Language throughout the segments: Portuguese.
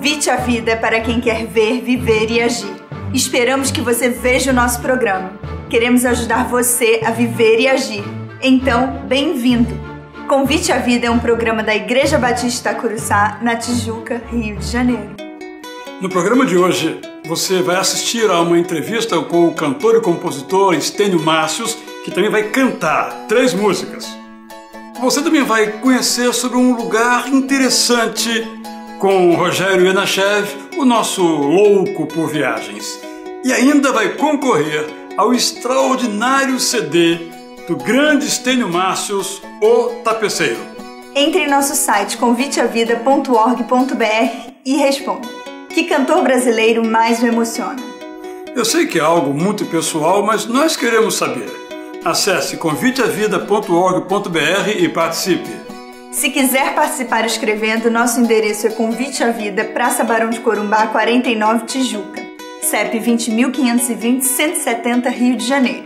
Convite à vida é para quem quer ver, viver e agir. Esperamos que você veja o nosso programa. Queremos ajudar você a viver e agir. Então, bem-vindo! Convite à Vida é um programa da Igreja Batista Curuçá, na Tijuca, Rio de Janeiro. No programa de hoje, você vai assistir a uma entrevista com o cantor e compositor Estênio Márcios, que também vai cantar 3 músicas. Você também vai conhecer sobre um lugar interessante com o Rogério Enachev, o nosso louco por viagens. E ainda vai concorrer ao extraordinário CD do grande Estênio Márcios, O Tapeceiro. Entre em nosso site conviteavida.org.br e responda: que cantor brasileiro mais o emociona? Eu sei que é algo muito pessoal, mas nós queremos saber. Acesse conviteavida.org.br e participe. Se quiser participar escrevendo, nosso endereço é Convite à Vida, Praça Barão de Corumbá, 49, Tijuca, CEP 20.520-170, Rio de Janeiro.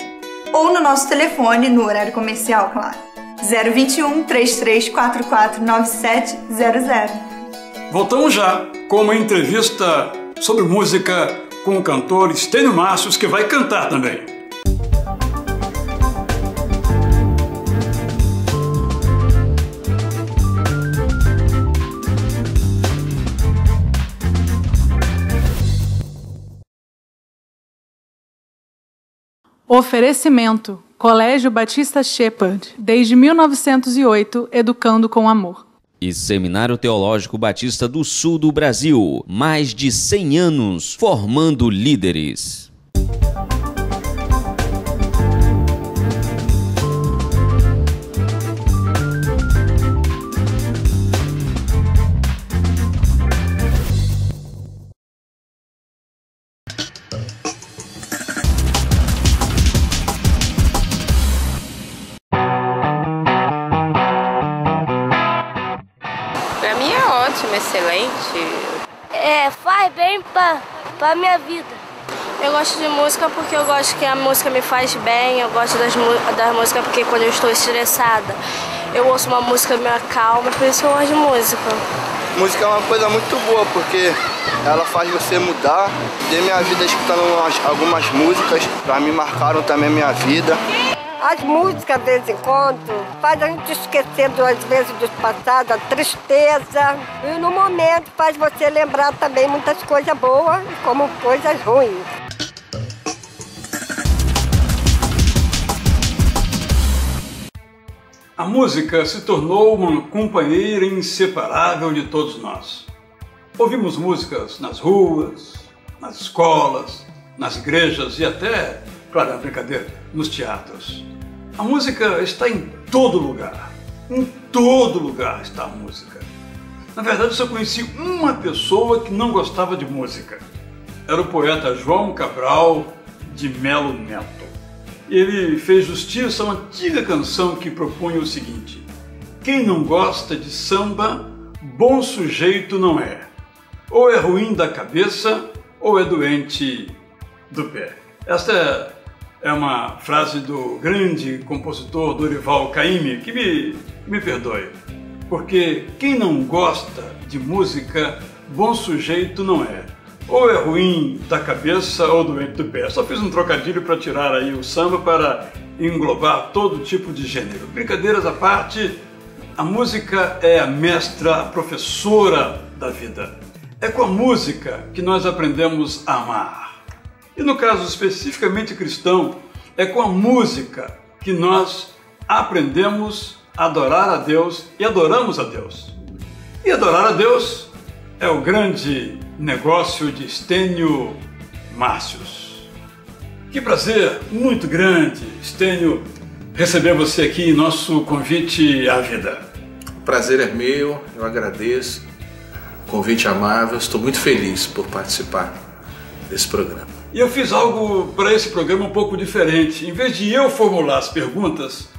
Ou no nosso telefone, no horário comercial, claro, 021 3344 9700. Voltamos já com uma entrevista sobre música com o cantor Estênio Márcios, que vai cantar também. Oferecimento: Colégio Batista Shepherd, desde 1908, educando com amor. E Seminário Teológico Batista do Sul do Brasil, mais de 100 anos formando líderes. Excelente. Faz bem pra minha vida. Eu gosto de música porque eu gosto que a música me faz bem. Eu gosto das músicas porque quando eu estou estressada, eu ouço uma música que me acalma, por isso que eu gosto de música. Música é uma coisa muito boa porque ela faz você mudar. Dei minha vida escutando algumas músicas, pra mim marcaram também a minha vida. As músicas, de vez em quando, faz a gente esquecer, às vezes, do passado, a tristeza. E no momento faz você lembrar também muitas coisas boas, como coisas ruins. A música se tornou uma companheira inseparável de todos nós. Ouvimos músicas nas ruas, nas escolas, nas igrejas e até, claro, é uma brincadeira, nos teatros. A música está em todo lugar. Em todo lugar está a música. Na verdade, eu só conheci uma pessoa que não gostava de música. Era o poeta João Cabral de Melo Neto. Ele fez justiça a uma antiga canção que propunha o seguinte: quem não gosta de samba, bom sujeito não é. Ou é ruim da cabeça, ou é doente do pé. Esta é uma frase do grande compositor Dorival Caymmi, que me perdoe, porque quem não gosta de música, bom sujeito não é. Ou é ruim da cabeça ou doente do pé. Só fiz um trocadilho para tirar aí o samba para englobar todo tipo de gênero. Brincadeiras à parte, a música é a mestra, a professora da vida. É com a música que nós aprendemos a amar. E no caso especificamente cristão, é com a música que nós aprendemos a adorar a Deus e adoramos a Deus. E adorar a Deus é o grande negócio de Estênio Márcios. Que prazer muito grande, Estênio, receber você aqui em nosso Convite à Vida. O prazer é meu, eu agradeço. Convite amável, estou muito feliz por participar desse programa. E eu fiz algo para esse programa um pouco diferente. Em vez de eu formular as perguntas,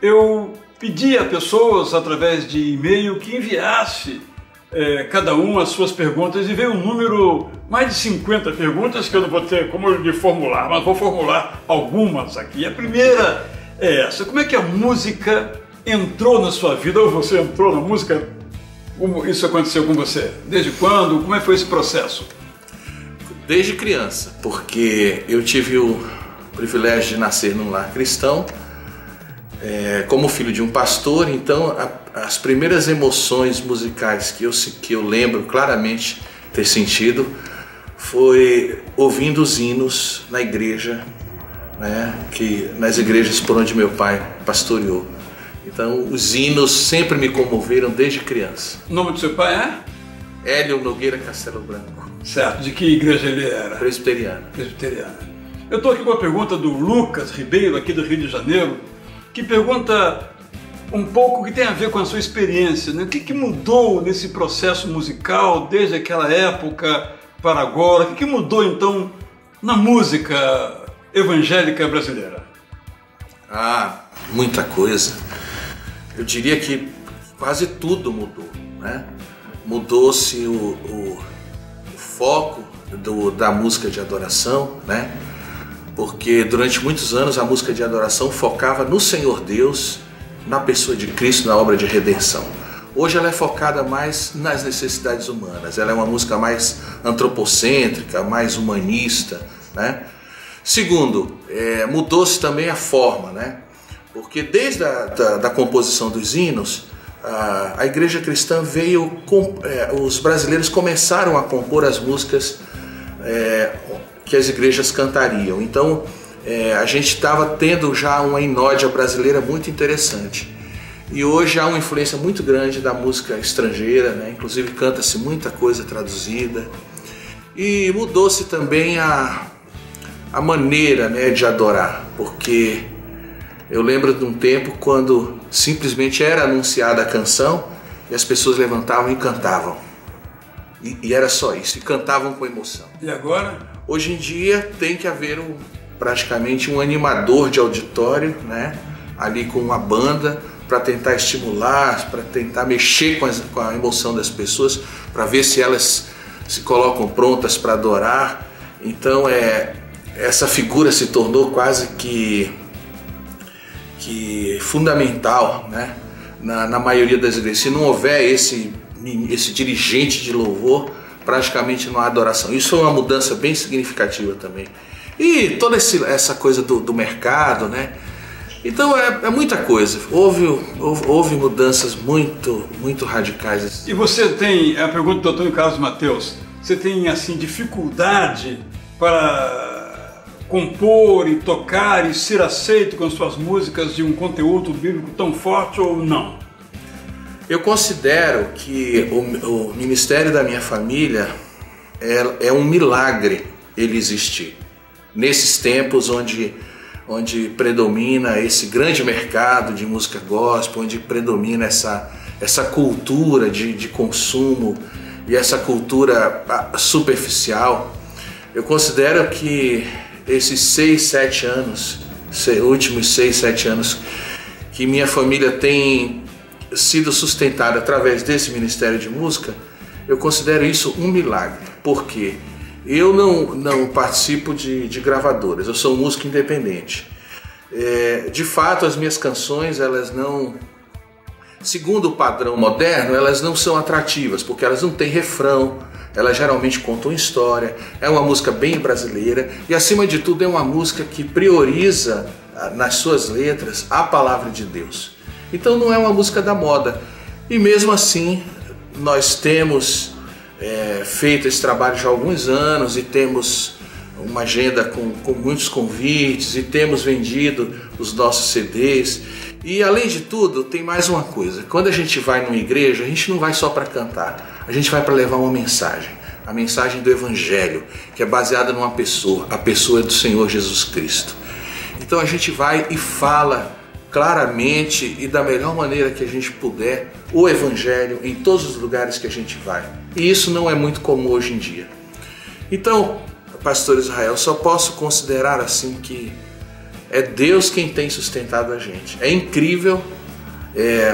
eu pedi a pessoas, através de e-mail, que enviasse cada um as suas perguntas, e veio um número, mais de 50 perguntas, que eu não vou ter como lhe formular, mas vou formular algumas aqui. A primeira é essa: como é que a música entrou na sua vida, ou você entrou na música Como isso aconteceu com você? Desde quando? Como é que foi esse processo? Desde criança, porque eu tive o privilégio de nascer num lar cristão, como filho de um pastor. Então as primeiras emoções musicais que eu lembro claramente ter sentido foi ouvindo os hinos na igreja, né, nas igrejas por onde meu pai pastoreou. Então os hinos sempre me comoveram desde criança. O nome do seu pai é? Hélio Nogueira Castelo Branco. Certo. De que igreja ele era? Presbiteriana. Presbiteriana. Eu estou aqui com a pergunta do Lucas Ribeiro, aqui do Rio de Janeiro, que pergunta um pouco o que tem a ver com a sua experiência, né? O que mudou nesse processo musical desde aquela época para agora? O que mudou então na música evangélica brasileira? Muita coisa. Eu diria que quase tudo mudou, né? Mudou-se o foco da música de adoração, né? Porque durante muitos anos a música de adoração focava no Senhor Deus, na pessoa de Cristo, na obra de redenção. Hoje ela é focada mais nas necessidades humanas, ela é uma música mais antropocêntrica, mais humanista, né? Segundo, mudou-se também a forma, né? Porque desde a composição dos hinos, a igreja cristã veio, os brasileiros começaram a compor as músicas que as igrejas cantariam. Então a gente estava tendo já uma inódia brasileira muito interessante. E hoje há uma influência muito grande da música estrangeira, né? Inclusive canta-se muita coisa traduzida. E mudou-se também a maneira, né, de adorar, porque eu lembro de um tempo quando simplesmente era anunciada a canção e as pessoas levantavam e cantavam. E era só isso, e cantavam com emoção. E agora? Hoje em dia tem que haver praticamente um animador de auditório, né, ali com uma banda, para tentar estimular, para tentar mexer com a emoção das pessoas, para ver se elas se colocam prontas para adorar. Então essa figura se tornou quase que fundamental, né, na maioria das igrejas. Se não houver esse dirigente de louvor, praticamente não há adoração. Isso foi uma mudança bem significativa também. E toda essa coisa do mercado, né? Então é muita coisa. Houve mudanças muito radicais. E você tem, a pergunta do Antônio Carlos Mateus, você tem assim dificuldade para compor e tocar e ser aceito com suas músicas de um conteúdo bíblico tão forte ou não? Eu considero que o ministério da minha família é um milagre ele existir. Nesses tempos onde predomina esse grande mercado de música gospel, onde predomina essa cultura de consumo e essa cultura superficial, eu considero que esses 6, 7 anos, últimos 6, 7 anos, que minha família tem sido sustentada através desse ministério de música, eu considero isso um milagre. Por quê? Eu não participo de gravadoras, eu sou um músico independente. De fato, as minhas canções, elas não, segundo o padrão moderno, elas não são atrativas, porque elas não têm refrão, elas geralmente contam história, é uma música bem brasileira e, acima de tudo, é uma música que prioriza nas suas letras a palavra de Deus. Então não é uma música da moda. E mesmo assim, nós temos feito esse trabalho já há alguns anos e temos uma agenda com muitos convites e temos vendido os nossos CDs. E além de tudo, tem mais uma coisa. Quando a gente vai numa igreja, a gente não vai só para cantar, a gente vai para levar uma mensagem. A mensagem do Evangelho, que é baseada numa pessoa, a pessoa do Senhor Jesus Cristo. Então a gente vai e fala claramente e da melhor maneira que a gente puder o Evangelho em todos os lugares que a gente vai. E isso não é muito comum hoje em dia. Então, pastor Israel, só posso considerar assim que é Deus quem tem sustentado a gente. É incrível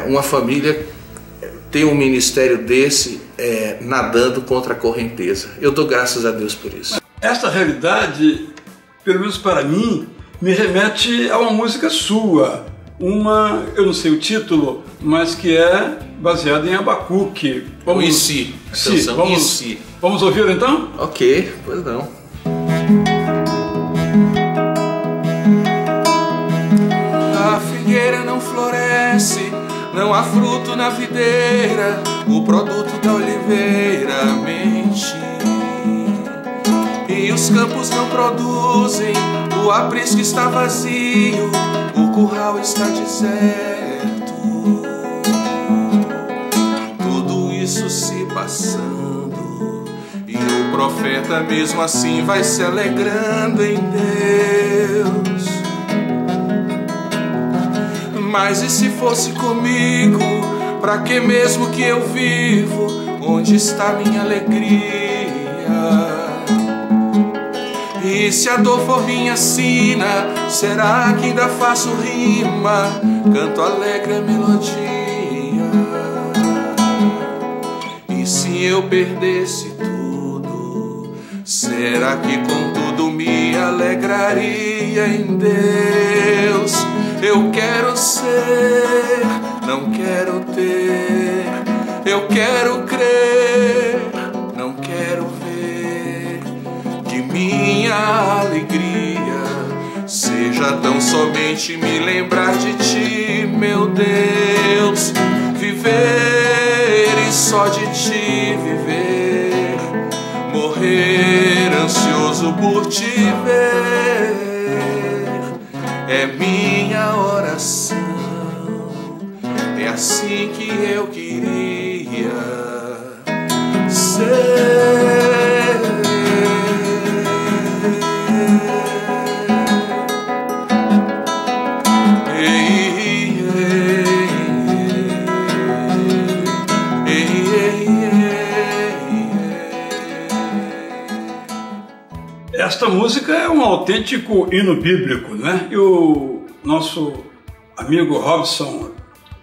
uma família ter um ministério desse nadando contra a correnteza. Eu dou graças a Deus por isso. Essa realidade, pelo menos para mim, me remete a uma música sua, uma, eu não sei o título, mas que é baseada em Abacuque. Vamos, si. Vamos ouvir então? Ok, pois não. A figueira não floresce, não há fruto na videira, o produto da oliveira mente. E os campos não produzem, o aprisco está vazio, o curral está deserto. Tudo isso se passando, e o profeta mesmo assim vai se alegrando em Deus. Mas e se fosse comigo, pra que mesmo que eu vivo? Onde está minha alegria? E se a dor for minha sina, será que ainda faço rima? Canto alegre a melodia. E se eu perdesse tudo, será que contudo me alegraria em Deus? Eu quero ser, não quero ter. Eu quero crer, não quero ver. Que minha alegria seja tão somente me lembrar de ti, meu Deus. Viver e só de ti viver. Morrer ansioso por te ver. É minha oração, é assim que eu queria ser. Esta música é um autêntico hino bíblico, né? E o nosso amigo Robson,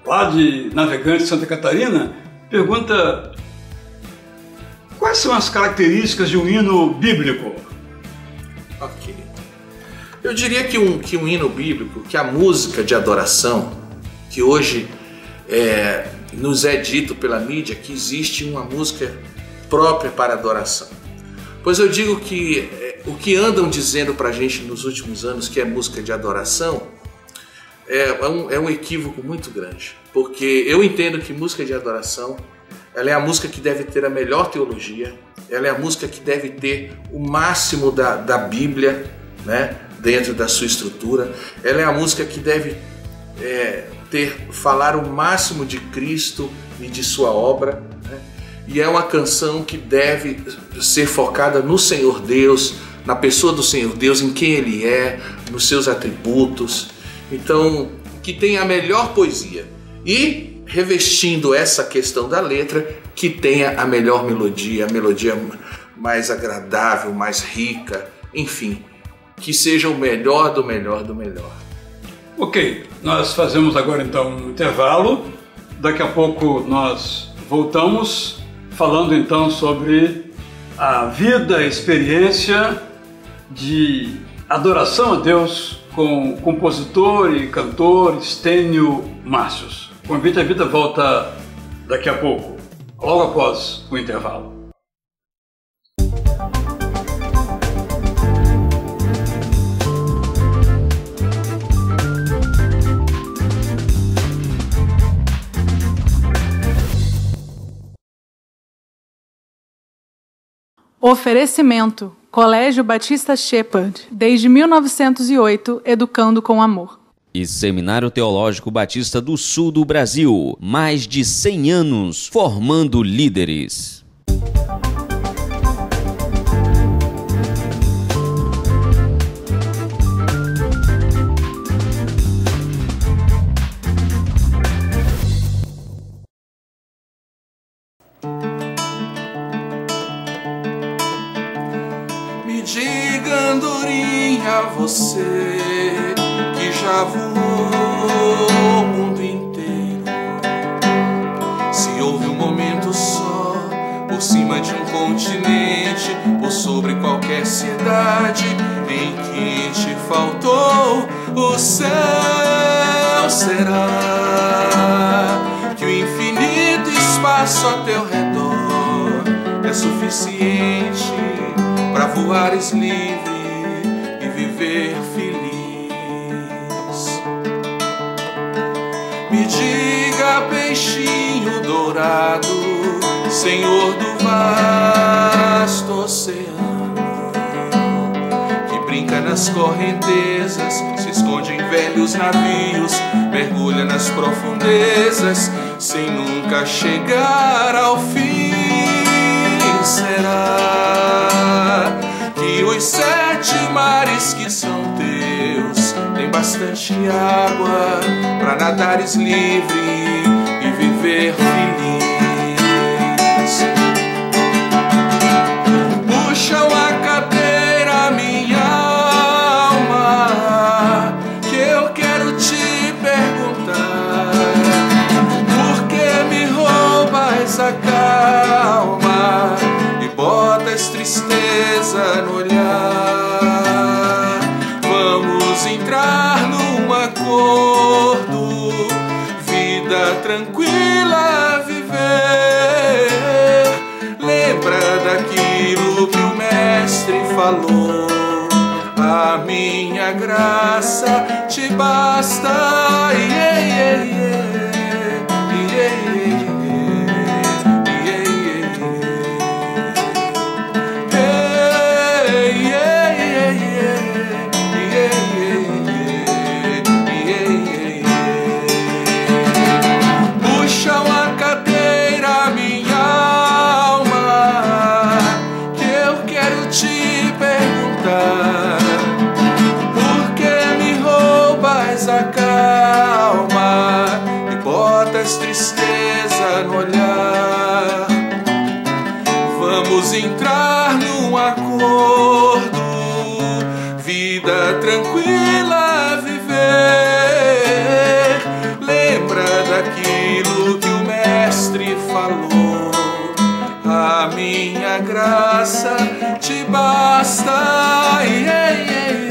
lá de Navegantes, Santa Catarina, pergunta: quais são as características de um hino bíblico? Ok. Eu diria que um hino bíblico, que a música de adoração, que hoje nos é dito pela mídia que existe uma música própria para adoração. Pois eu digo que o que andam dizendo pra gente nos últimos anos que é música de adoração é um equívoco muito grande. Porque eu entendo que música de adoração, ela é a música que deve ter a melhor teologia, ela é a música que deve ter o máximo da Bíblia, né, dentro da sua estrutura, ela é a música que deve falar o máximo de Cristo e de sua obra, né? E é uma canção que deve ser focada no Senhor Deus, na pessoa do Senhor Deus, em quem Ele é, nos seus atributos. Então, que tenha a melhor poesia. E, revestindo essa questão da letra, que tenha a melhor melodia, a melodia mais agradável, mais rica, enfim, que seja o melhor do melhor do melhor. Ok, nós fazemos agora então um intervalo. Daqui a pouco nós voltamos falando então sobre a vida, a experiência de adoração a Deus com o compositor e cantor Estênio Márcios. O Convite à Vida volta daqui a pouco, logo após o intervalo. Oferecimento: Colégio Batista Shepherd, desde 1908, educando com amor. E Seminário Teológico Batista do Sul do Brasil, mais de 100 anos formando líderes. Diga, andorinha, você que já voou o mundo inteiro, se houve um momento só por por cima de um continente, por sobre qualquer cidade em que te faltou o céu. Será que o infinito espaço a teu redor é suficiente para voares livre e viver feliz? Me diga, peixinho dourado, Senhor do vasto oceano, que brinca nas correntezas, se esconde em velhos navios, mergulha nas profundezas, sem nunca chegar ao fim. Será que os 7 mares que são teus tem bastante água para nadares livre e viver feliz? Puxa uma cadeira, minha alma, que eu quero te perguntar: por que me roubas a calma e botas tristeza no olhar? Vamos entrar num acordo, vida tranquila viver. Lembra daquilo que o mestre falou: a minha graça te basta. Yeah, yeah, yeah. Tristeza no olhar, vamos entrar num acordo, vida tranquila viver. Lembra daquilo que o mestre falou: a minha graça te basta. Yeah, yeah, yeah.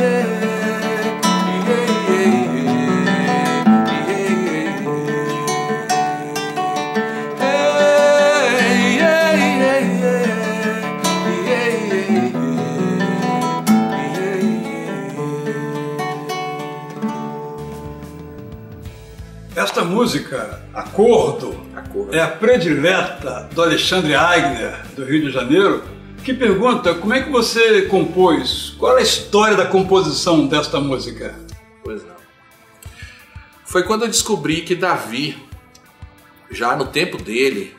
Esta música, Acordo, é a predileta do Alexandre Aigner, do Rio de Janeiro, que pergunta como é que você compôs, qual é a história da composição desta música? Pois não. Foi quando eu descobri que Davi, já no tempo dele,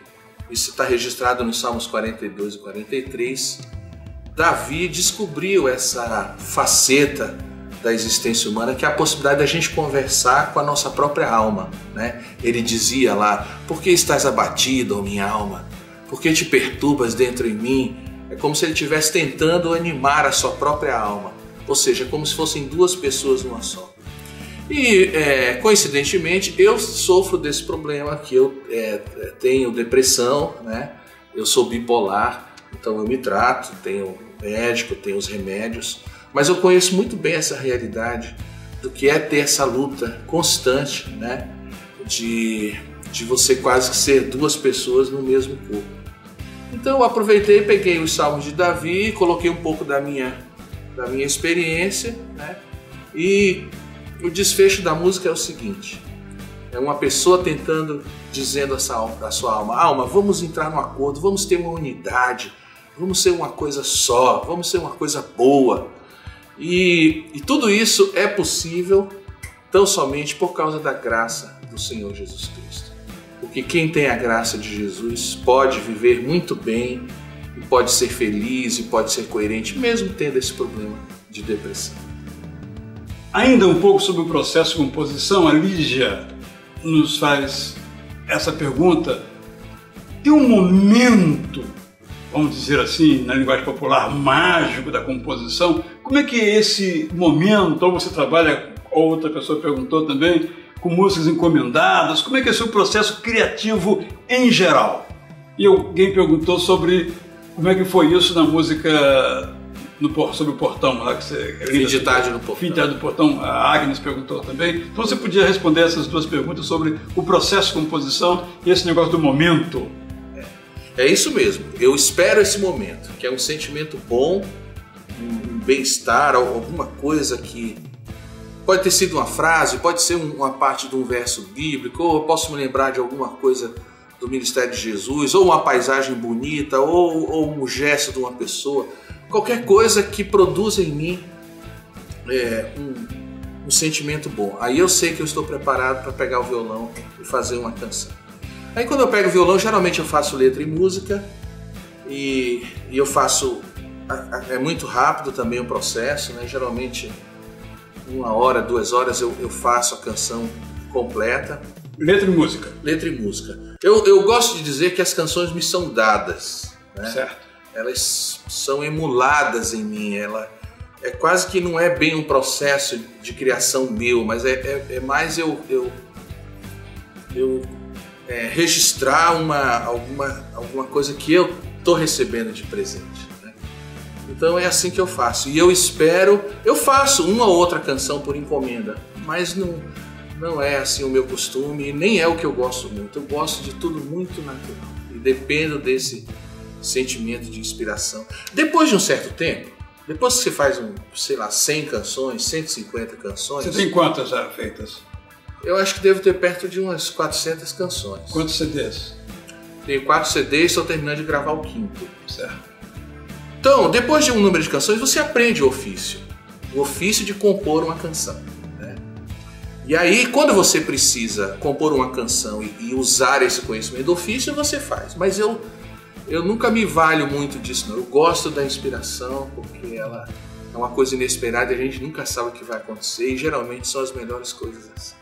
isso está registrado nos Salmos 42 e 43, Davi descobriu essa faceta da existência humana, que é a possibilidade da gente conversar com a nossa própria alma, né? Ele dizia lá: por que estás abatido, ó minha alma? Por que te perturbas dentro em mim? É como se ele estivesse tentando animar a sua própria alma, ou seja, como se fossem 2 pessoas numa só. E coincidentemente eu sofro desse problema, que eu tenho depressão, né? Eu sou bipolar, então eu me trato, tenho médico, tenho os remédios. Mas eu conheço muito bem essa realidade do que é ter essa luta constante, né? De você quase que ser 2 pessoas no mesmo corpo. Então eu aproveitei, peguei os Salmos de Davi, coloquei um pouco da minha experiência, né? E o desfecho da música é o seguinte: é uma pessoa dizendo à sua alma: alma, vamos entrar num acordo, vamos ter uma unidade, vamos ser uma coisa só, vamos ser uma coisa boa. E tudo isso é possível tão somente por causa da graça do Senhor Jesus Cristo. Porque quem tem a graça de Jesus pode viver muito bem, e pode ser feliz e pode ser coerente, mesmo tendo esse problema de depressão. Ainda um pouco sobre o processo de composição, a Lígia nos faz essa pergunta: tem um momento, vamos dizer assim, na linguagem popular, mágico da composição? Como é que é esse momento? Ou você trabalha, outra pessoa perguntou também, com músicas encomendadas? Como é que é o seu processo criativo em geral? E alguém perguntou sobre como é que foi isso na música sobre o Portão, lá que você... Fim de Tarde no Portão. Fim de Tarde no Portão, a Agnes perguntou também. Então você podia responder essas duas perguntas sobre o processo de composição e esse negócio do momento. É isso mesmo, eu espero esse momento, que é um sentimento bom, um bem-estar, alguma coisa que pode ter sido uma frase, pode ser uma parte de um verso bíblico, ou eu posso me lembrar de alguma coisa do ministério de Jesus, ou uma paisagem bonita, ou um gesto de uma pessoa, qualquer coisa que produza em mim um sentimento bom. Aí eu sei que eu estou preparado para pegar o violão e fazer uma canção. Aí quando eu pego o violão, geralmente eu faço letra e música, e eu faço, é muito rápido também o processo, né? Geralmente 1 hora, 2 horas eu faço a canção completa. Letra e música. Letra e música. Eu gosto de dizer que as canções me são dadas, né? Certo. Elas são emuladas em mim, é quase que não é bem um processo de criação meu, mas é mais eu registrar alguma coisa que eu estou recebendo de presente, né? Então é assim que eu faço. E eu faço uma ou outra canção por encomenda, mas não é assim o meu costume e nem é o que eu gosto muito. Eu gosto de tudo muito natural e dependo desse sentimento de inspiração. Depois de um certo tempo, depois que você faz 100 canções, 150 canções... Você tem quantas já feitas? Eu acho que devo ter perto de umas 400 canções. Quantos CDs? Tenho 4 CDs e estou terminando de gravar o 5º. Certo. Então, depois de um número de canções, você aprende o ofício de compor uma canção, né? E aí, quando você precisa compor uma canção e usar esse conhecimento do ofício, você faz. Mas eu nunca me valho muito disso, não. Eu gosto da inspiração, porque ela é uma coisa inesperada e a gente nunca sabe o que vai acontecer, e geralmente são as melhores coisas assim.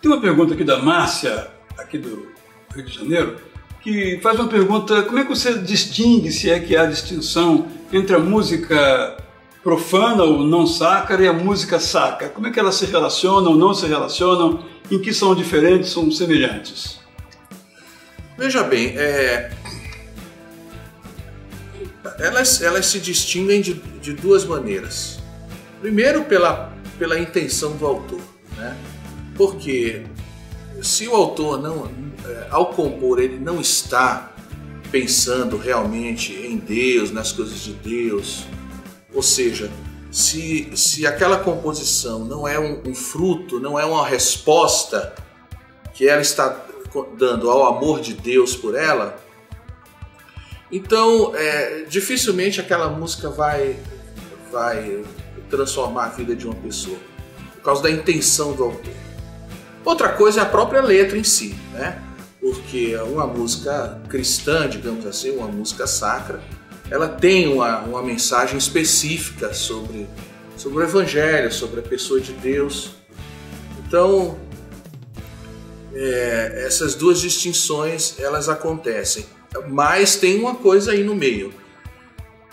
Tem uma pergunta aqui da Márcia, aqui do Rio de Janeiro, que faz uma pergunta: como é que você distingue, se é que há distinção, entre a música profana ou não sacra e a música sacra? Como é que elas se relacionam ou não se relacionam? Em que são diferentes, são semelhantes? Veja bem, elas se distinguem de duas maneiras. Primeiro, pela intenção do autor, né? Porque se o autor ao compor, ele não está pensando realmente em Deus, nas coisas de Deus, ou seja, se aquela composição não é um fruto, não é uma resposta que ela está dando ao amor de Deus por ela, então dificilmente aquela música vai transformar a vida de uma pessoa, por causa da intenção do autor. Outra coisa é a própria letra em si, né? Porque uma música cristã, digamos assim, uma música sacra, ela tem uma mensagem específica sobre o Evangelho, sobre a pessoa de Deus. Então, essas duas distinções, elas acontecem. Mas tem uma coisa aí no meio,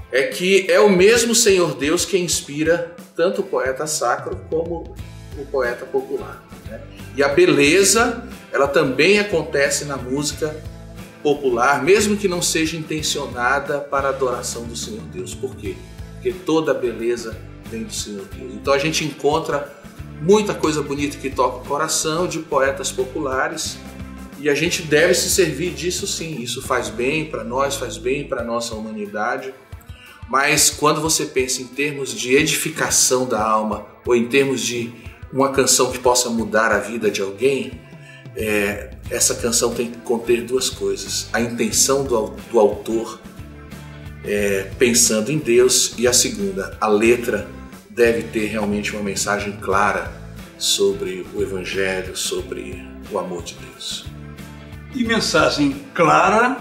é que é o mesmo Senhor Deus que inspira tanto o poeta sacro como o poeta popular, né? E a beleza, ela também acontece na música popular, mesmo que não seja intencionada para a adoração do Senhor Deus. Por quê? Porque toda a beleza vem do Senhor Deus. Então a gente encontra muita coisa bonita que toca o coração de poetas populares, e a gente deve se servir disso sim. Isso faz bem para nós, faz bem para a nossa humanidade. Mas quando você pensa em termos de edificação da alma, ou em termos de uma canção que possa mudar a vida de alguém, essa canção tem que conter duas coisas: a intenção do autor pensando em Deus, e a segunda, a letra deve ter realmente uma mensagem clara sobre o Evangelho, sobre o amor de Deus. E mensagem clara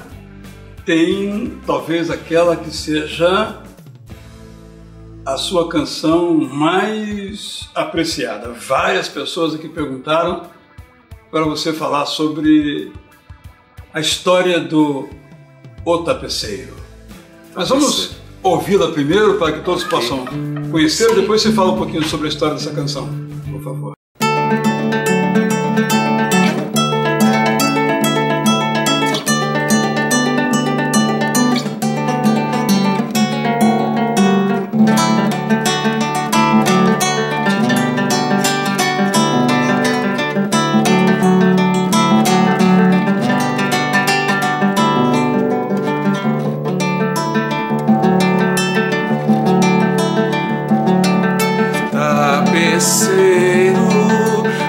tem talvez aquela que seja a sua canção mais apreciada. Várias pessoas aqui perguntaram para você falar sobre a história do O Tapeceiro. Mas vamos ouvi-la primeiro para que todos possam conhecer, depois você fala um pouquinho sobre a história dessa canção, por favor. tapeceiro,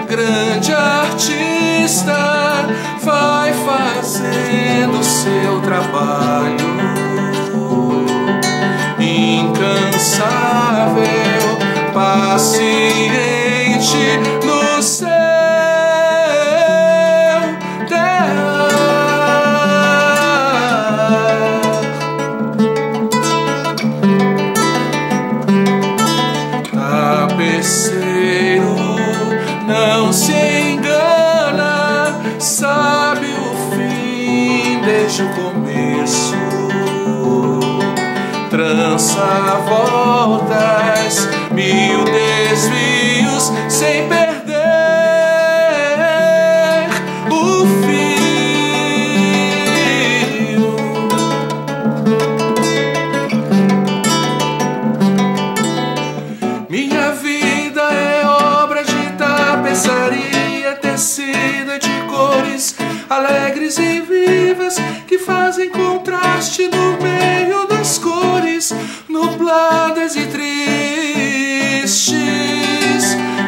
grande artista, vai fazendo seu trabalho incansável, paciente no céu tapeceiro, não se engana, sabe o fim desde o começo, trança voltas, mil desvios sem perder o fio. Minha vida é obra de tapeçaria, tecida de cores alegres e vivas que fazem contraste no meio das cores nubladas e tristes.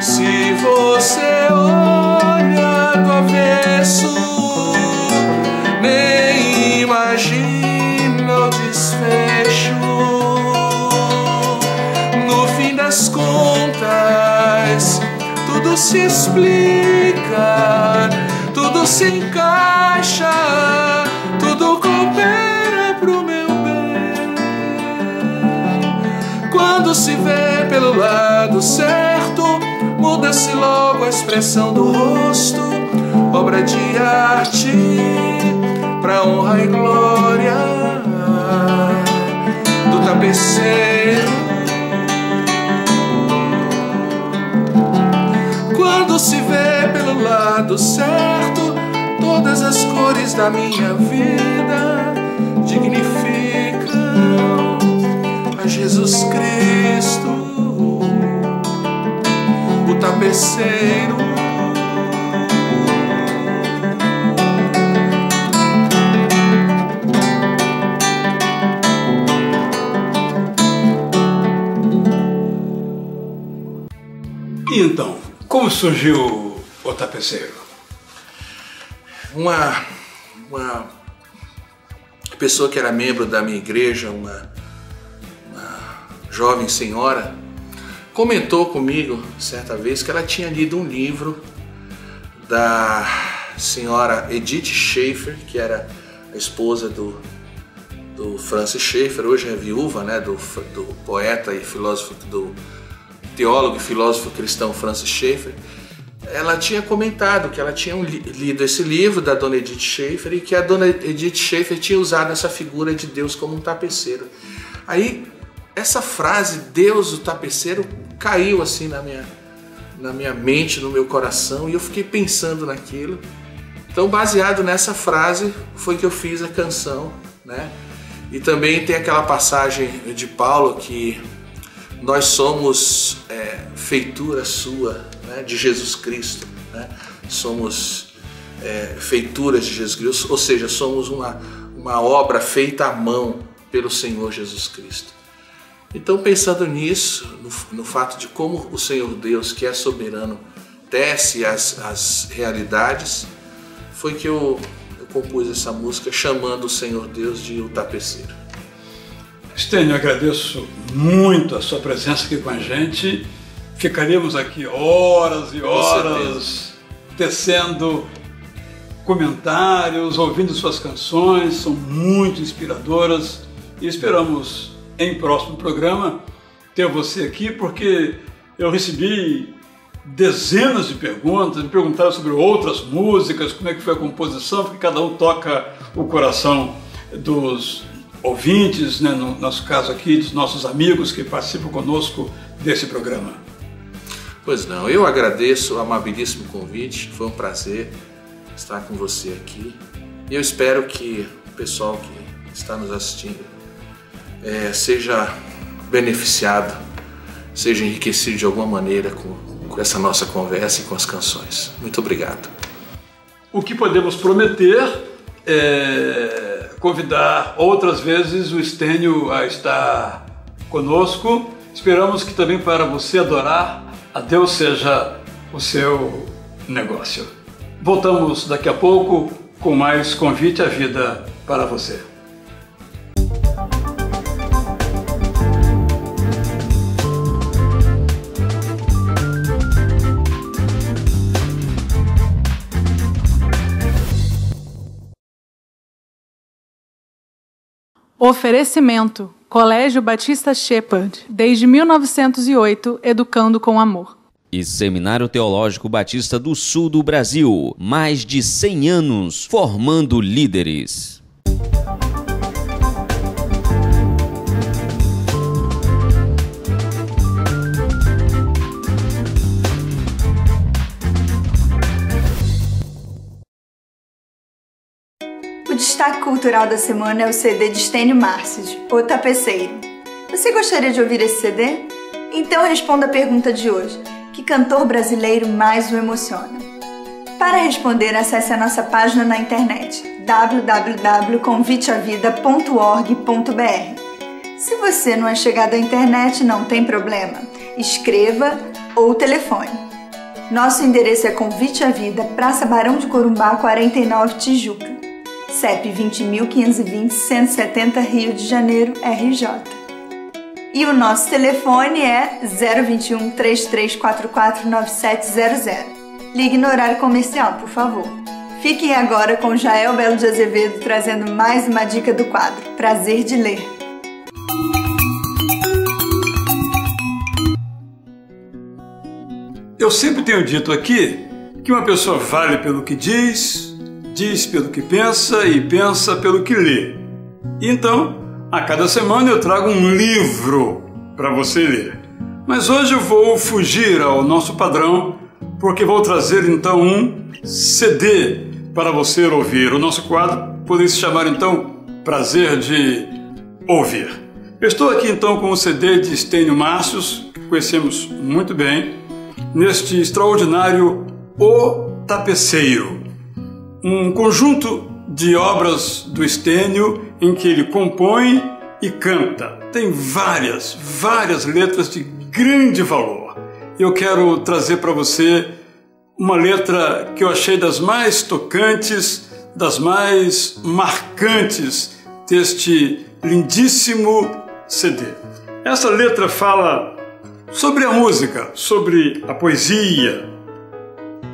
Se você olha do avesso, nem imagina o desfecho. No fim das contas, tudo se explica, tudo se encaixa, tudo coopera pro meu bem. Quando se vê pelo lado certo, muda-se logo a expressão do rosto, obra de arte pra honra e glória do tapeceiro. Quando se vê pelo lado certo, todas as cores da minha vida dignificam a Jesus Cristo, o tapeceiro. E então, como surgiu o tapeceiro? Uma pessoa que era membro da minha igreja, uma jovem senhora, comentou comigo certa vez que ela tinha lido um livro da senhora Edith Schaeffer, que era a esposa do Francis Schaeffer, hoje é viúva, né, do poeta e filósofo, do teólogo e filósofo cristão Francis Schaeffer. Ela tinha comentado que ela tinha lido esse livro da dona Edith Schaeffer e que a dona Edith Schaeffer tinha usado essa figura de Deus como um tapeceiro. Aí essa frase, Deus o tapeceiro, caiu assim na minha mente, no meu coração, e eu fiquei pensando naquilo. Então, baseado nessa frase, foi que eu fiz a canção, né? E também tem aquela passagem de Paulo que nós somos feitura sua, né, de Jesus Cristo, né? Somos feituras de Jesus Cristo, ou seja, somos uma obra feita à mão pelo Senhor Jesus Cristo. Então, pensando nisso, no fato de como o Senhor Deus, que é soberano, tece as realidades, foi que eu compus essa música chamando o Senhor Deus de O Tapeceiro. Stênio, eu agradeço muito a sua presença aqui com a gente. Ficaríamos aqui horas e horas tecendo comentários, ouvindo suas canções, são muito inspiradoras e esperamos em próximo programa ter você aqui, porque eu recebi dezenas de perguntas, me perguntaram sobre outras músicas, como é que foi a composição, porque cada um toca o coração dos ouvintes, né, no nosso caso aqui, dos nossos amigos que participam conosco desse programa. Pois não, eu agradeço o amabilíssimo convite, foi um prazer estar com você aqui e eu espero que o pessoal que está nos assistindo seja beneficiado, seja enriquecido de alguma maneira com essa nossa conversa e com as canções. Muito obrigado. O que podemos prometer é convidar outras vezes o Stênio a estar conosco. Esperamos que também para você adorar a Deus seja o seu negócio. Voltamos daqui a pouco com mais Convite à Vida para você. Oferecimento: Colégio Batista Shepherd, desde 1908, educando com amor. E Seminário Teológico Batista do Sul do Brasil, mais de 100 anos formando líderes. O destaque cultural da semana é o CD de Stênio Márcios, O Tapeceiro. Você gostaria de ouvir esse CD? Então responda a pergunta de hoje: que cantor brasileiro mais o emociona? Para responder, acesse a nossa página na internet www.conviteavida.org.br. Se você não é chegado à internet, não tem problema. Escreva ou telefone. Nosso endereço é Convite à Vida, Praça Barão de Corumbá, 49, Tijuca. CEP 20.520-170, Rio de Janeiro, RJ. E o nosso telefone é 021 3344 9700. Ligue no horário comercial, por favor. Fiquem agora com Jael Belo de Azevedo trazendo mais uma dica do quadro Prazer de Ler. Eu sempre tenho dito aqui que uma pessoa vale pelo que diz pelo que pensa e pensa pelo que lê. Então, a cada semana eu trago um livro para você ler. Mas hoje eu vou fugir ao nosso padrão, porque vou trazer então um CD para você ouvir. O nosso quadro poderia se chamar então Prazer de Ouvir. Eu estou aqui então com o CD de Stênio Márcios, que conhecemos muito bem, neste extraordinário O Tapeceiro. Um conjunto de obras do Stênio em que ele compõe e canta. Tem várias letras de grande valor. Eu quero trazer para você uma letra que eu achei das mais tocantes, das mais marcantes deste lindíssimo CD. Essa letra fala sobre a música, sobre a poesia.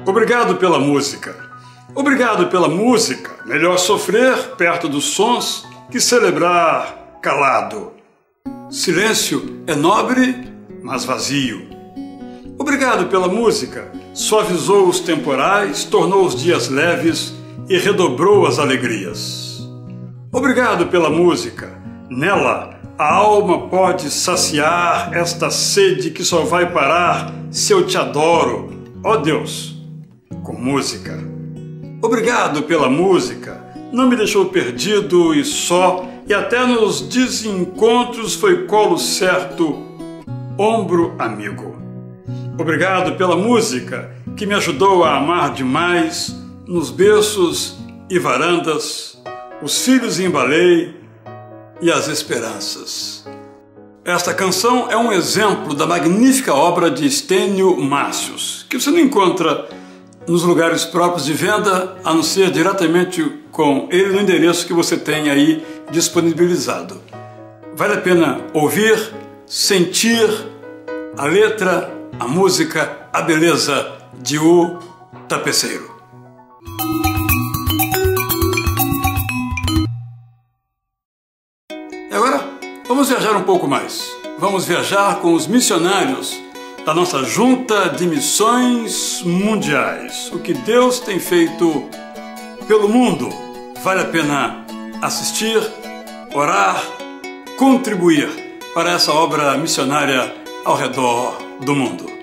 Obrigado pela música. Obrigado pela música. Melhor sofrer perto dos sons que celebrar calado. Silêncio é nobre, mas vazio. Obrigado pela música. Suavizou os temporais, tornou os dias leves e redobrou as alegrias. Obrigado pela música. Nela, a alma pode saciar esta sede que só vai parar se eu te adoro, ó Deus, com música. Obrigado pela música, não me deixou perdido e só, e até nos desencontros foi colo certo, ombro amigo. Obrigado pela música, que me ajudou a amar demais, nos berços e varandas, os filhos embalei e as esperanças. Esta canção é um exemplo da magnífica obra de Stênio Márcios, que você não encontra nos lugares próprios de venda, a não ser diretamente com ele no endereço que você tem aí disponibilizado. Vale a pena ouvir, sentir a letra, a música, a beleza de O Tapeceiro. E agora, vamos viajar um pouco mais. Vamos viajar com os missionários da nossa Junta de Missões Mundiais. O que Deus tem feito pelo mundo. Vale a pena assistir, orar, contribuir para essa obra missionária ao redor do mundo.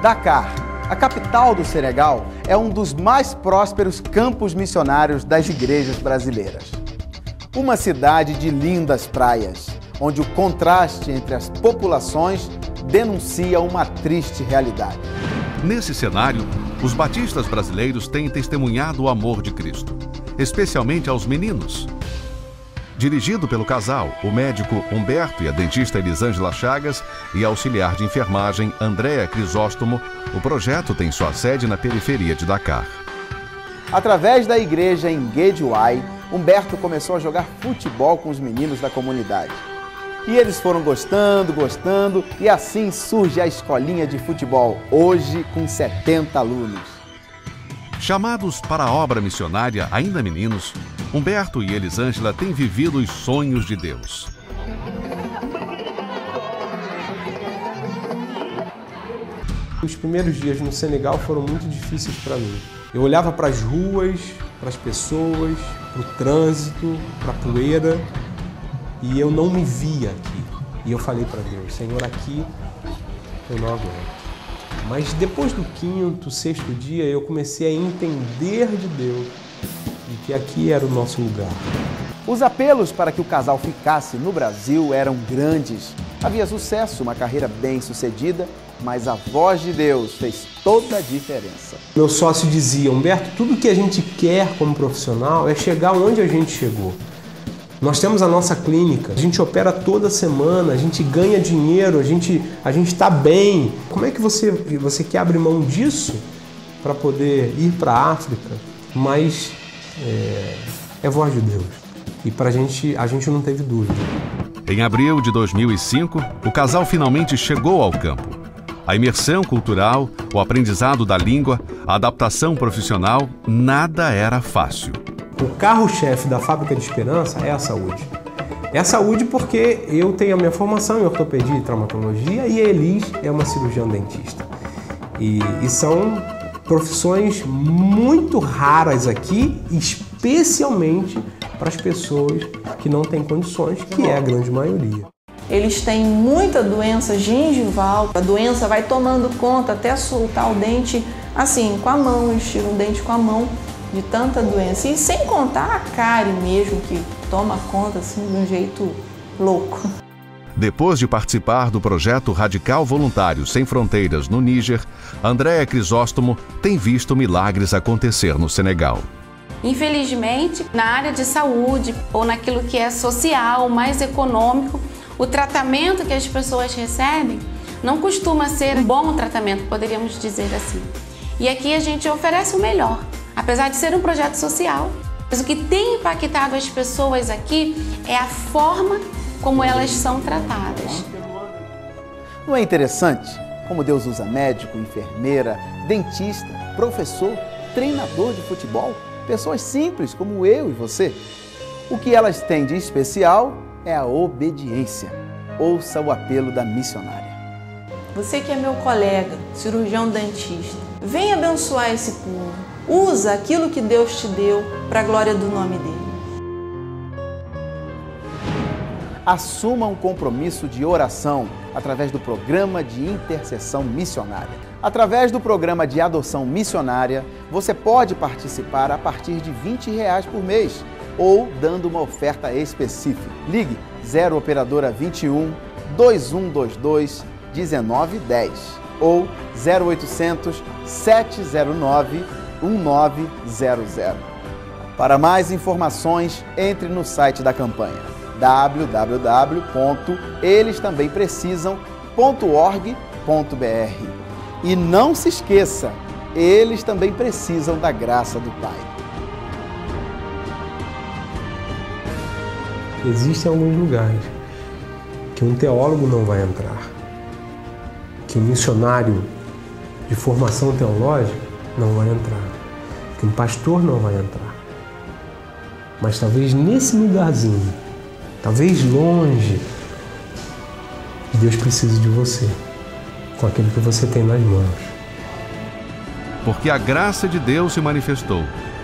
Dakar, a capital do Senegal, é um dos mais prósperos campos missionários das igrejas brasileiras. Uma cidade de lindas praias, onde o contraste entre as populações denuncia uma triste realidade. Nesse cenário, os batistas brasileiros têm testemunhado o amor de Cristo, especialmente aos meninos. Dirigido pelo casal, o médico Humberto e a dentista Elisângela Chagas e a auxiliar de enfermagem Andréa Crisóstomo, o projeto tem sua sede na periferia de Dakar. Através da igreja em Guédiawaye, Humberto começou a jogar futebol com os meninos da comunidade. E eles foram gostando, e assim surge a escolinha de futebol, hoje com 70 alunos. Chamados para a obra missionária ainda meninos, Humberto e Elisângela têm vivido os sonhos de Deus. Os primeiros dias no Senegal foram muito difíceis para mim. Eu olhava para as ruas, para as pessoas, para o trânsito, para a poeira, e eu não me via aqui. E eu falei para Deus, Senhor, aqui eu não aguento. Mas depois do 5º, 6º dia, eu comecei a entender de Deus de que aqui era o nosso lugar. Os apelos para que o casal ficasse no Brasil eram grandes. Havia sucesso, uma carreira bem-sucedida, mas a voz de Deus fez toda a diferença. Meu sócio dizia, Humberto, tudo que a gente quer como profissional é chegar onde a gente chegou. Nós temos a nossa clínica, a gente opera toda semana, a gente ganha dinheiro, a gente está bem. Como é que você quer abrir mão disso para poder ir para a África? Mas é voz de Deus. E para a gente não teve dúvida. Em abril de 2005, o casal finalmente chegou ao campo. A imersão cultural, o aprendizado da língua, a adaptação profissional, nada era fácil. O carro-chefe da Fábrica de Esperança é a saúde. É a saúde porque eu tenho a minha formação em ortopedia e traumatologia e a Elis é uma cirurgiã dentista. E são profissões muito raras aqui, especialmente para as pessoas que não têm condições, que é a grande maioria. Eles têm muita doença gengival, a doença vai tomando conta até soltar o dente assim, com a mão, eles tiram o dente com a mão de tanta doença. E sem contar a cárie mesmo, que toma conta assim de um jeito louco. Depois de participar do projeto Radical Voluntários Sem Fronteiras no Níger, Andréa Crisóstomo tem visto milagres acontecer no Senegal. Infelizmente, na área de saúde ou naquilo que é social, mais econômico, o tratamento que as pessoas recebem não costuma ser um bom tratamento, poderíamos dizer assim. E aqui a gente oferece o melhor, apesar de ser um projeto social. Mas o que tem impactado as pessoas aqui é a forma como elas são tratadas. Não é interessante como Deus usa médico, enfermeira, dentista, professor, treinador de futebol, pessoas simples como eu e você? O que elas têm de especial é a obediência. Ouça o apelo da missionária. Você que é meu colega, cirurgião dentista, vem abençoar esse povo. Usa aquilo que Deus te deu para a glória do nome dele. Assuma um compromisso de oração através do programa de intercessão missionária. Através do programa de adoção missionária, você pode participar a partir de R$20 por mês ou dando uma oferta específica. Ligue 0 Operadora 21 2122 1910 ou 0800 709 1900. Para mais informações, entre no site da campanha www.elestamgemprecisam.org.br. E não se esqueça, eles também precisam da graça do Pai. Existem alguns lugares que um teólogo não vai entrar, que um missionário de formação teológica não vai entrar, que um pastor não vai entrar. Mas talvez nesse lugarzinho, talvez longe, Deus precise de você, com aquilo que você tem nas mãos. Porque a graça de Deus se manifestou,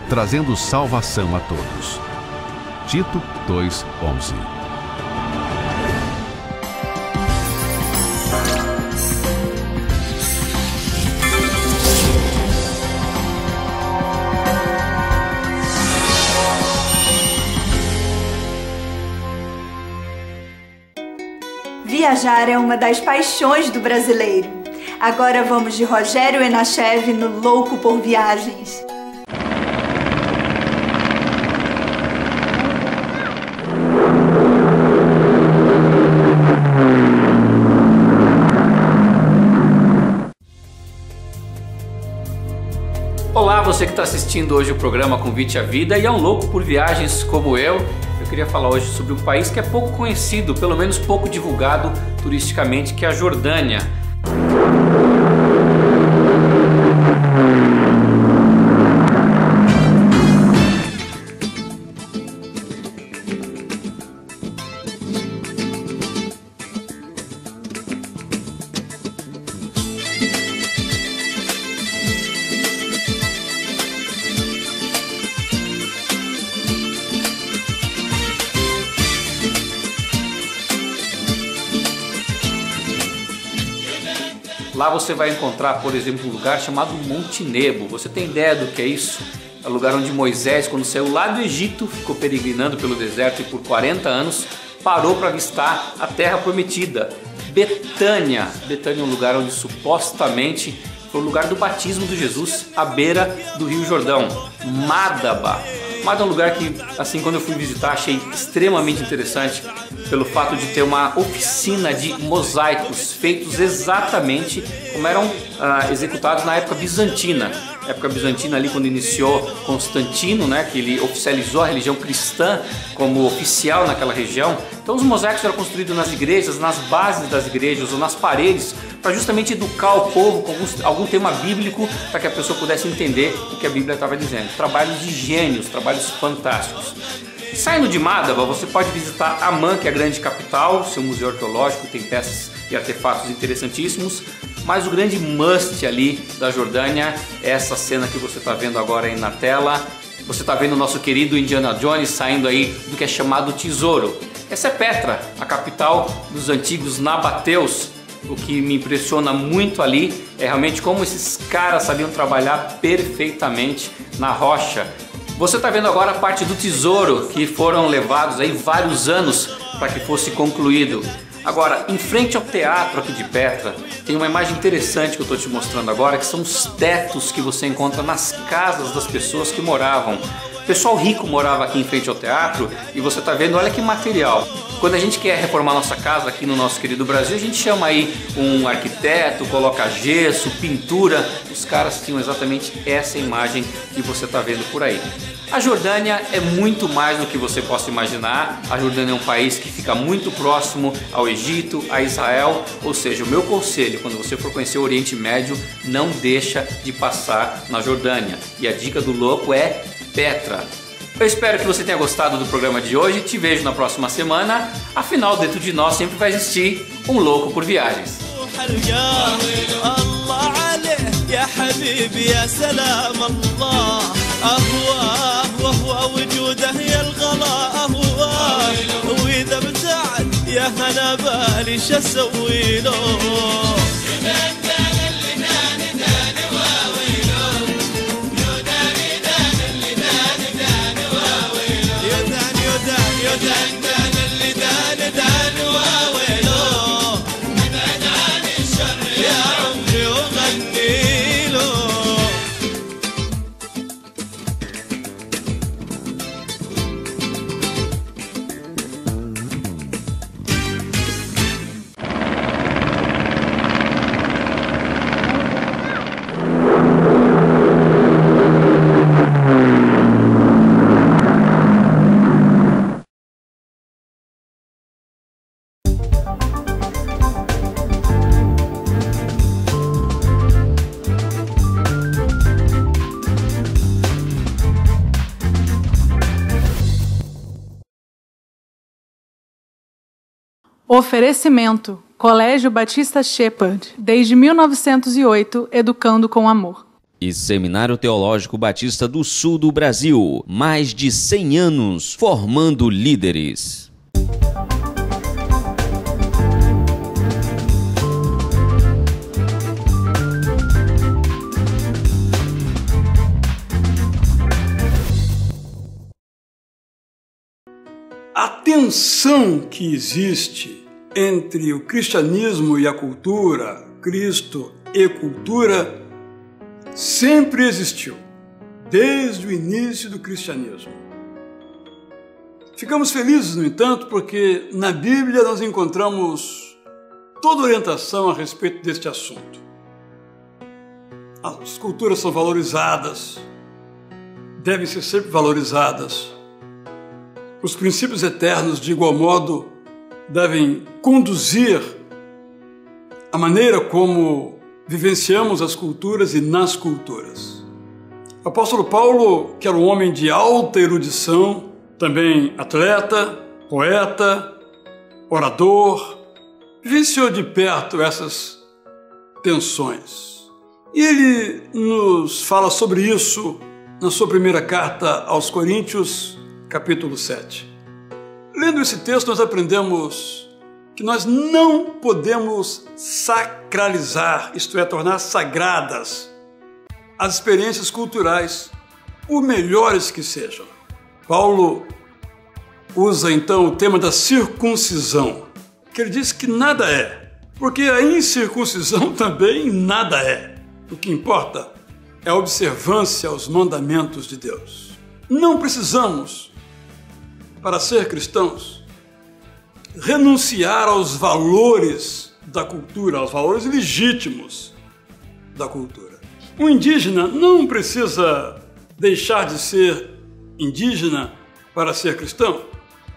trazendo salvação a todos. Tito 2:11. Viajar é uma das paixões do brasileiro. Agora vamos de Rogério Enachev no Louco por Viagens. Olá, você que está assistindo hoje o programa Convite à Vida e é um louco por viagens como eu queria falar hoje sobre um país que é pouco conhecido, pelo menos pouco divulgado turisticamente, que é a Jordânia. Lá você vai encontrar, por exemplo, um lugar chamado Monte Nebo. Você tem ideia do que é isso? É o lugar onde Moisés, quando saiu lá do Egito, ficou peregrinando pelo deserto e por 40 anos parou para avistar a Terra Prometida. Betânia. Betânia é um lugar onde supostamente foi o lugar do batismo de Jesus, à beira do Rio Jordão. Madaba. Madaba é um lugar que, assim, quando eu fui visitar, achei extremamente interessante pelo fato de ter uma oficina de mosaicos feitos exatamente como eram executados na época bizantina. Época bizantina ali quando iniciou Constantino, né, que ele oficializou a religião cristã como oficial naquela região. Então os mosaicos eram construídos nas igrejas, nas bases das igrejas ou nas paredes, para justamente educar o povo com algum tema bíblico, para que a pessoa pudesse entender o que a Bíblia estava dizendo. Trabalhos de gênios, trabalhos fantásticos. Saindo de Madaba, você pode visitar Amman, que é a grande capital, seu museu arqueológico, tem peças e artefatos interessantíssimos, mas o grande must ali da Jordânia é essa cena que você está vendo agora aí na tela. Você está vendo o nosso querido Indiana Jones saindo aí do que é chamado Tesouro. Essa é Petra, a capital dos antigos nabateus. O que me impressiona muito ali é realmente como esses caras sabiam trabalhar perfeitamente na rocha. Você está vendo agora a parte do tesouro que foram levados aí vários anos para que fosse concluído. Agora, em frente ao teatro aqui de Petra, tem uma imagem interessante que eu estou te mostrando agora, que são os tetos que você encontra nas casas das pessoas que moravam. O pessoal rico morava aqui em frente ao teatro e você está vendo, olha que material. Quando a gente quer reformar nossa casa aqui no nosso querido Brasil, a gente chama aí um arquiteto, coloca gesso, pintura. Os caras tinham exatamente essa imagem que você está vendo por aí. A Jordânia é muito mais do que você possa imaginar. A Jordânia é um país que fica muito próximo ao Egito, a Israel. Ou seja, o meu conselho, quando você for conhecer o Oriente Médio, não deixa de passar na Jordânia. E a dica do louco é Petra. Eu espero que você tenha gostado do programa de hoje. Te vejo na próxima semana. Afinal, dentro de nós sempre vai existir um louco por viagens. يا حبيبي يا سلام الله أهواه وهو وجوده يا الغلا أهواه وإذا ابتعد يا هنا بالي شو أسوي له Oferecimento: Colégio Batista Shepherd, desde 1908, educando com amor. E Seminário Teológico Batista do Sul do Brasil, mais de 100 anos formando líderes. A tensão que existe entre o cristianismo e a cultura, Cristo e cultura, sempre existiu, desde o início do cristianismo. Ficamos felizes, no entanto, porque na Bíblia nós encontramos toda orientação a respeito deste assunto. As culturas são valorizadas, devem ser sempre valorizadas. Os princípios eternos, de igual modo, devem conduzir a maneira como vivenciamos as culturas e nas culturas. O apóstolo Paulo, que era um homem de alta erudição, também atleta, poeta, orador, vivenciou de perto essas tensões. E ele nos fala sobre isso na sua primeira carta aos Coríntios, capítulo 7. Lendo esse texto, nós aprendemos que nós não podemos sacralizar, isto é, tornar sagradas as experiências culturais, por melhores que sejam. Paulo usa então o tema da circuncisão, que ele diz que nada é, porque a incircuncisão também nada é. O que importa é a observância aos mandamentos de Deus. Não precisamos, para ser cristãos, renunciar aos valores da cultura, aos valores legítimos da cultura. Um indígena não precisa deixar de ser indígena para ser cristão.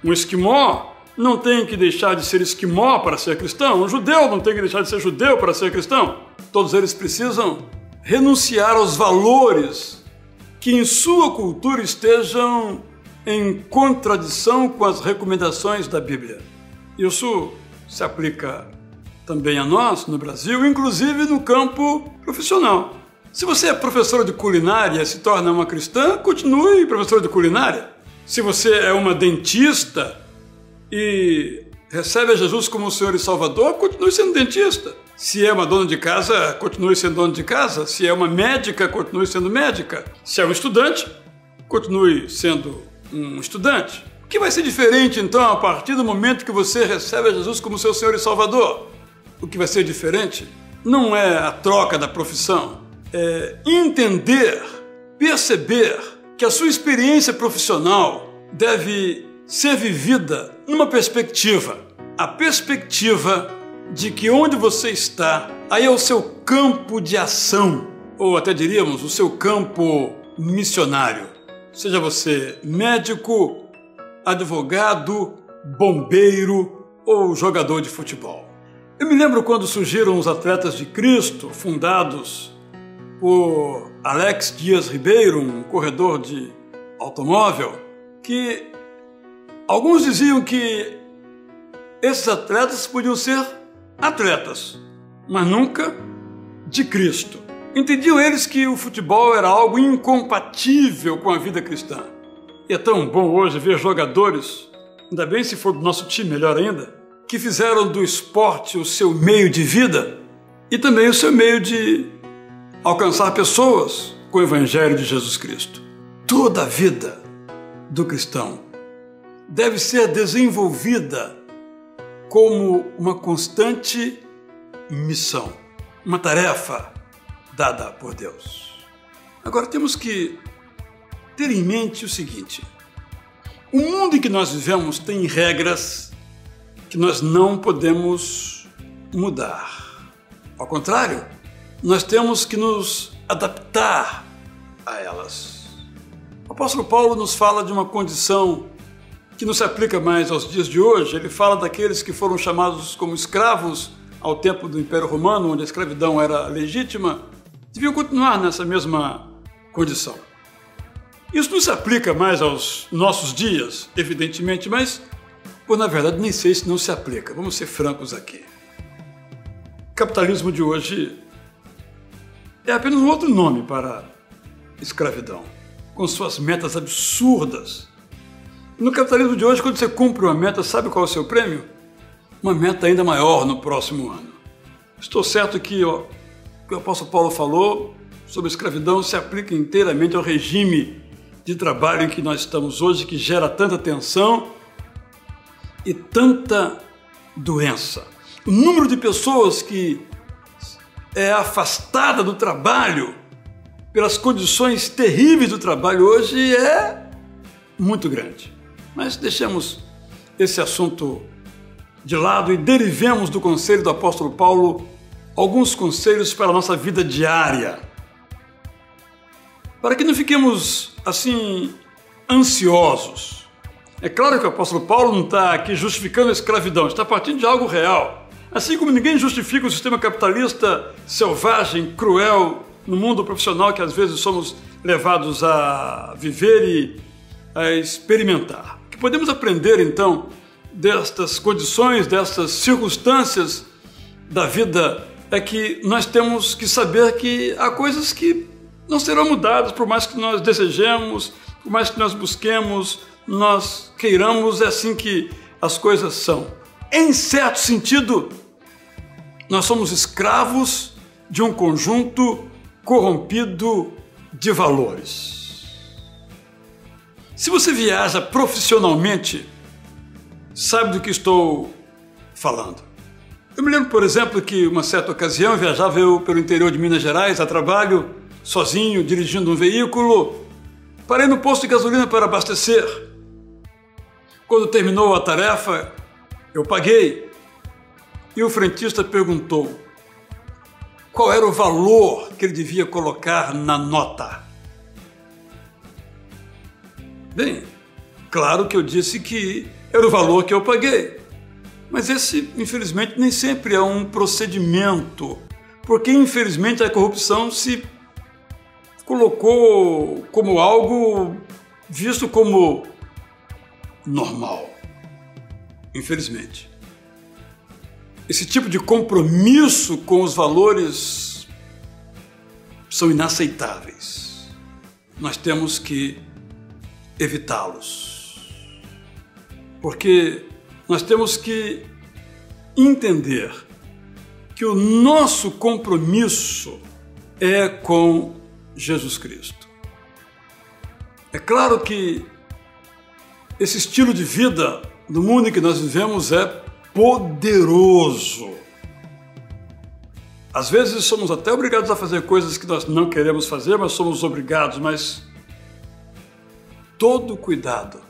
Um esquimó não tem que deixar de ser esquimó para ser cristão. Um judeu não tem que deixar de ser judeu para ser cristão. Todos eles precisam renunciar aos valores que em sua cultura estejam em contradição com as recomendações da Bíblia. Isso se aplica também a nós, no Brasil, inclusive no campo profissional. Se você é professora de culinária e se torna uma cristã, continue professora de culinária. Se você é uma dentista e recebe a Jesus como o Senhor e Salvador, continue sendo dentista. Se é uma dona de casa, continue sendo dona de casa. Se é uma médica, continue sendo médica. Se é um estudante, continue sendo um estudante. O que vai ser diferente, então, a partir do momento que você recebe a Jesus como seu Senhor e Salvador? O que vai ser diferente não é a troca da profissão, é entender, perceber que a sua experiência profissional deve ser vivida numa perspectiva. A perspectiva de que onde você está, aí é o seu campo de ação, ou até diríamos, o seu campo missionário. Seja você médico, advogado, bombeiro ou jogador de futebol. Eu me lembro quando surgiram os Atletas de Cristo, fundados por Alex Dias Ribeiro, um corredor de automóvel, que alguns diziam que esses atletas podiam ser atletas, mas nunca de Cristo. Entendiam eles que o futebol era algo incompatível com a vida cristã. E é tão bom hoje ver jogadores, ainda bem se for do nosso time, melhor ainda, que fizeram do esporte o seu meio de vida e também o seu meio de alcançar pessoas com o Evangelho de Jesus Cristo. Toda a vida do cristão deve ser desenvolvida como uma constante missão, uma tarefa dada por Deus. Agora temos que ter em mente o seguinte: o mundo em que nós vivemos tem regras que nós não podemos mudar. Ao contrário, nós temos que nos adaptar a elas. O apóstolo Paulo nos fala de uma condição que não se aplica mais aos dias de hoje. Ele fala daqueles que foram chamados como escravos ao tempo do Império Romano, onde a escravidão era legítima, deviam continuar nessa mesma condição. Isso não se aplica mais aos nossos dias, evidentemente, mas, na verdade, nem sei se não se aplica. Vamos ser francos aqui. O capitalismo de hoje é apenas um outro nome para escravidão, com suas metas absurdas. No capitalismo de hoje, quando você cumpre uma meta, sabe qual é o seu prêmio? Uma meta ainda maior no próximo ano. Estou certo que o que o apóstolo Paulo falou sobre a escravidão se aplica inteiramente ao regime de trabalho em que nós estamos hoje, que gera tanta tensão e tanta doença. O número de pessoas que é afastada do trabalho pelas condições terríveis do trabalho hoje é muito grande. Mas deixemos esse assunto de lado e derivemos do conselho do apóstolo Paulo alguns conselhos para a nossa vida diária. Para que não fiquemos, assim, ansiosos. É claro que o apóstolo Paulo não está aqui justificando a escravidão, está partindo de algo real. Assim como ninguém justifica o sistema capitalista selvagem, cruel, no mundo profissional que às vezes somos levados a viver e a experimentar. O que podemos aprender, então, destas condições, destas circunstâncias da vida, é que nós temos que saber que há coisas que não serão mudadas, por mais que nós desejemos, por mais que nós busquemos, nós queiramos, é assim que as coisas são. Em certo sentido, nós somos escravos de um conjunto corrompido de valores. Se você viaja profissionalmente, sabe do que estou falando. Eu me lembro, por exemplo, que uma certa ocasião viajava eu pelo interior de Minas Gerais a trabalho, sozinho, dirigindo um veículo. Parei no posto de gasolina para abastecer. Quando terminou a tarefa, eu paguei e o frentista perguntou qual era o valor que ele devia colocar na nota. Bem, claro que eu disse que era o valor que eu paguei, mas esse, infelizmente, nem sempre é um procedimento, porque, infelizmente, a corrupção se colocou como algo visto como normal. Infelizmente. Esse tipo de compromisso com os valores são inaceitáveis. Nós temos que evitá-los. Porque nós temos que entender que o nosso compromisso é com Jesus Cristo. É claro que esse estilo de vida no mundo em que nós vivemos é poderoso. Às vezes somos até obrigados a fazer coisas que nós não queremos fazer, mas somos obrigados, mas todo cuidado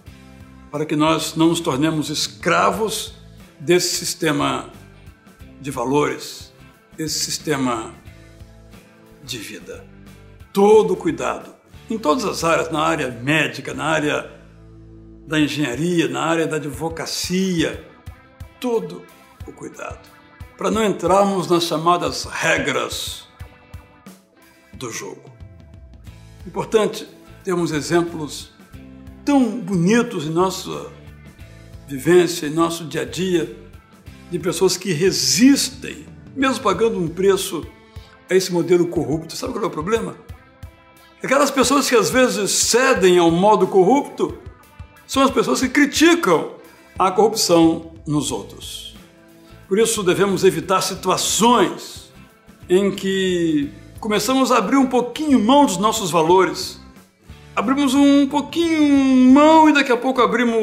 para que nós não nos tornemos escravos desse sistema de valores, desse sistema de vida. Todo cuidado, em todas as áreas, na área médica, na área da engenharia, na área da advocacia, todo o cuidado, para não entrarmos nas chamadas regras do jogo. Importante termos exemplos tão bonitos em nossa vivência, em nosso dia a dia, de pessoas que resistem, mesmo pagando um preço a esse modelo corrupto. Sabe qual é o problema? Aquelas pessoas que às vezes cedem ao modo corrupto são as pessoas que criticam a corrupção nos outros. Por isso devemos evitar situações em que começamos a abrir um pouquinho mão dos nossos valores. Abrimos um pouquinho mão e daqui a pouco abrimos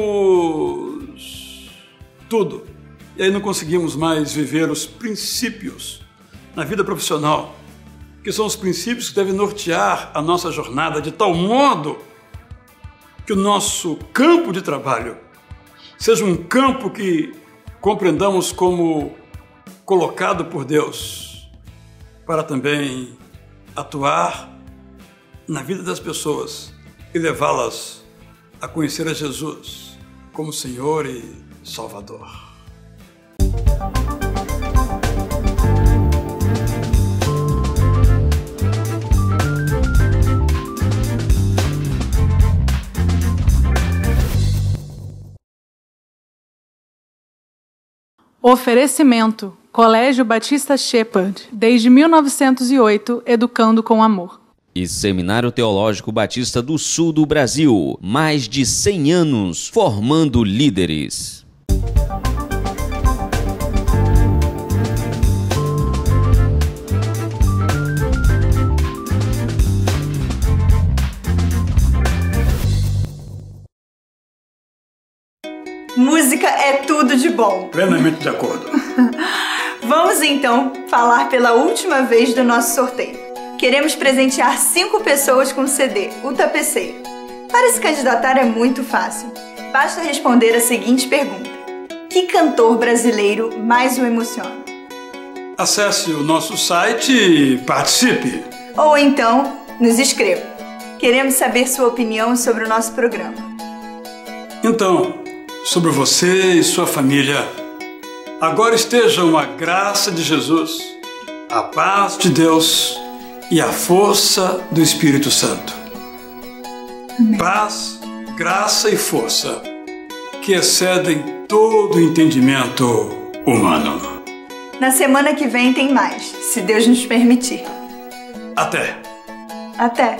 tudo. E aí não conseguimos mais viver os princípios na vida profissional, que são os princípios que devem nortear a nossa jornada de tal modo que o nosso campo de trabalho seja um campo que compreendamos como colocado por Deus para também atuar na vida das pessoas e levá-las a conhecer a Jesus como Senhor e Salvador. Oferecimento: Colégio Batista Shepherd, desde 1908, educando com amor. E Seminário Teológico Batista do Sul do Brasil, mais de 100 anos formando líderes. música é tudo de bom. Plenamente de acordo. Vamos então falar pela última vez do nosso sorteio. Queremos presentear 5 pessoas com o CD, O Tapeceiro. Para se candidatar é muito fácil. Basta responder a seguinte pergunta: que cantor brasileiro mais o emociona? Acesse o nosso site e participe. Ou então, nos escreva. Queremos saber sua opinião sobre o nosso programa. Então, sobre você e sua família, agora estejam a graça de Jesus, a paz de Deus e a força do Espírito Santo. Amém. Paz, graça e força que excedem todo o entendimento humano. Na semana que vem tem mais, se Deus nos permitir. Até! Até!